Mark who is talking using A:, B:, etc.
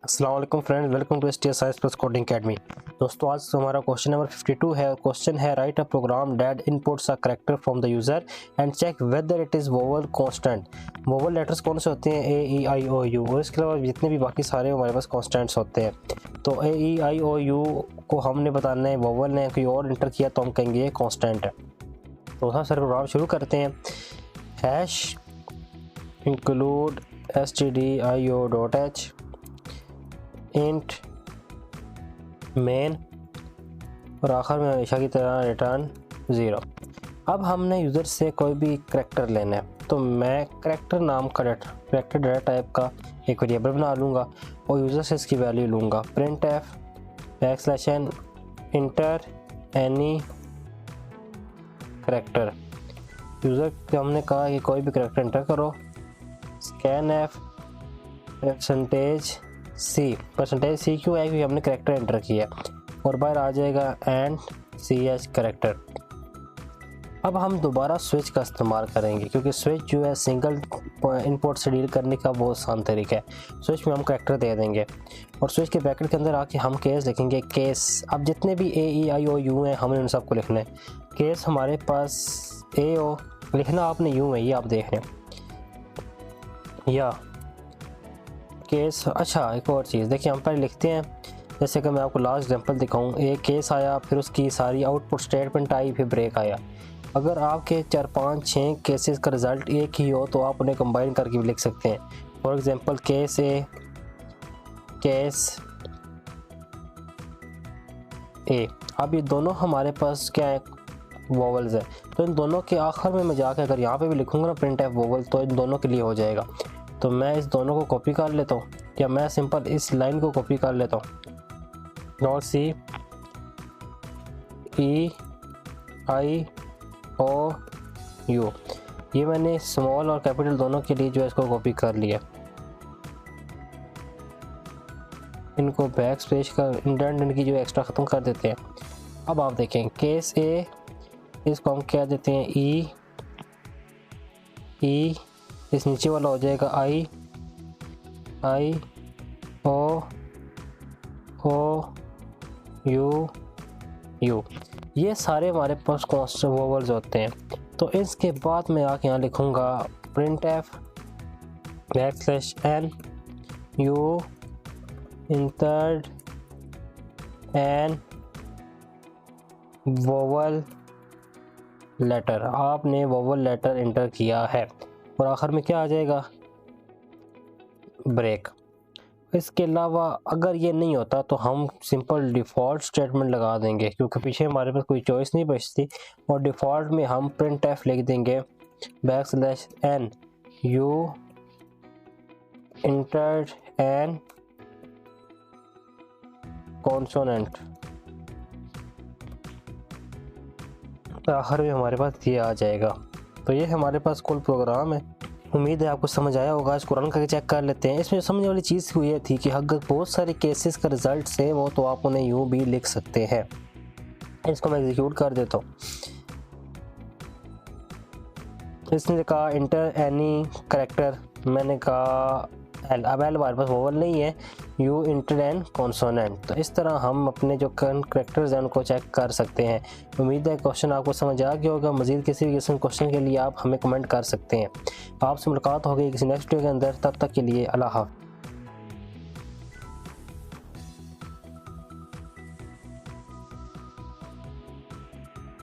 A: अस्सलाम वालेकुम friends, welcome to STS science plus coding academy. दोस्तों आज हमारा क्वेश्चन नंबर 52 है। क्वेश्चन है write a program that inputs a character from the user and check whether it is vowel constant. Vowel letters कौन से होते हैं? A E I O U, और इसके अलावा जितने भी बाकी सारे हमारे पास कांस्टेंट्स होते हैं। तो A E I O U को हमने बताना है वोवल ने कोई और इंटर किया तो हम कहेंगे ये कांस्टेंट है। तो सर प्रोग्राम शुरू करते हैं। Hash include stdio.h int main और आखिर में हमेशा की तरह रिटर्न 0। अब हमने यूज़र से कोई भी करैक्टर लेना है, तो मैं करैक्टर नाम का करैक्टर डाटा टाइप का एक वेरिएबल बना लूँगा और यूज़र से इसकी वैल्यू लूँगा। Print f backslash inter any character. User को हमने कहा कि कोई भी करैक्टर इंटर करो। स्कैन एफ परसेंटेज सी क्यों है? क्योंकि हमने करैक्टर एंटर किया और बाहर आ जाएगा एंड CH करैक्टर। अब हम दोबारा स्विच का इस्तेमाल करेंगे क्योंकि स्विच जो है सिंगल इनपुट से डील करने का बहुत आसान तरीका है। स्विच में हम करैक्टर दे देंगे और स्विच के ब्रैकेट के अंदर आके हम केस लिखेंगे। केस अब जितने भी A E I O U हैं हमने उन सबको लिखना है। केस हमारे पास A लिखना आपने यूँ है, ये आप देख रहे हैं या केस। अच्छा एक और चीज़ देखिए, हम पहले लिखते हैं, जैसे कि मैं आपको लास्ट एग्जांपल दिखाऊं। एक केस आया, फिर उसकी सारी आउटपुट स्टेटमेंट आई, फिर ब्रेक आया। अगर आपके 4 5 6 केसेस का रिज़ल्ट एक ही हो तो आप उन्हें कंबाइन करके भी लिख सकते हैं। फॉर एग्जांपल केस ए। अब ये दोनों हमारे पास क्या है? वोवल्स है। तो इन दोनों के आखिर में मैं जाकर अगर यहाँ पे भी लिखूँगा ना प्रिंट एफ वोवल, तो इन दोनों के लिए हो जाएगा। तो मैं इस दोनों को कॉपी कर लेता हूँ या मैं सिंपल इस लाइन को कॉपी कर लेता हूँ। नॉट CEIOU, ये मैंने स्मॉल और कैपिटल दोनों के लिए जो है इसको कॉपी कर लिया। इनको बैक स्पेस का इंडेंट इनकी जो एक्स्ट्रा ख़त्म कर देते हैं। अब आप देखें केस ए, इसको हम क्या देते हैं ई, इस नीचे वाला हो जाएगा I-O-U। ये सारे हमारे पास कांस्टेंट वोवल्स होते हैं। तो इसके बाद मैं आके यहाँ लिखूँगा print f backslash n u entered an vowel letter. आपने वोवल लेटर इंटर किया है और आखिर में क्या आ जाएगा? ब्रेक। इसके अलावा अगर ये नहीं होता तो हम सिंपल डिफ़ॉल्ट स्टेटमेंट लगा देंगे क्योंकि पीछे हमारे पास कोई चॉइस नहीं बचती, और डिफ़ॉल्ट में हम प्रिंट एफ लिख देंगे backslash n u entered an consonant. आखिर में हमारे पास ये आ जाएगा। तो ये हमारे पास कुल प्रोग्राम है। उम्मीद है आपको समझ आया होगा। इसको रन करके चेक कर लेते हैं। इसमें समझने वाली चीज़ ये थी कि अगर बहुत सारे केसेस का रिज़ल्ट सेम हो तो आप उन्हें यूँ भी लिख सकते हैं। इसको मैं एग्जीक्यूट कर देता हूँ। इसने कहा इंटर एनी करैक्टर, मैंने कहा अब हमारे पास वोवल नहीं है, यू इंटर एन कॉन्सोनेंट। तो इस तरह हम अपने जो करंट करैक्टर्स हैं उनको चेक कर सकते हैं। उम्मीद है क्वेश्चन आपको समझ आ गया होगा। मज़ीद किसी भी किस्म क्वेश्चन के लिए आप हमें कमेंट कर सकते हैं। आपसे मुलाकात होगी किसी नेक्स्ट वीडियो के अंदर। तब तक के लिए अल्लाह हाफ़िज़।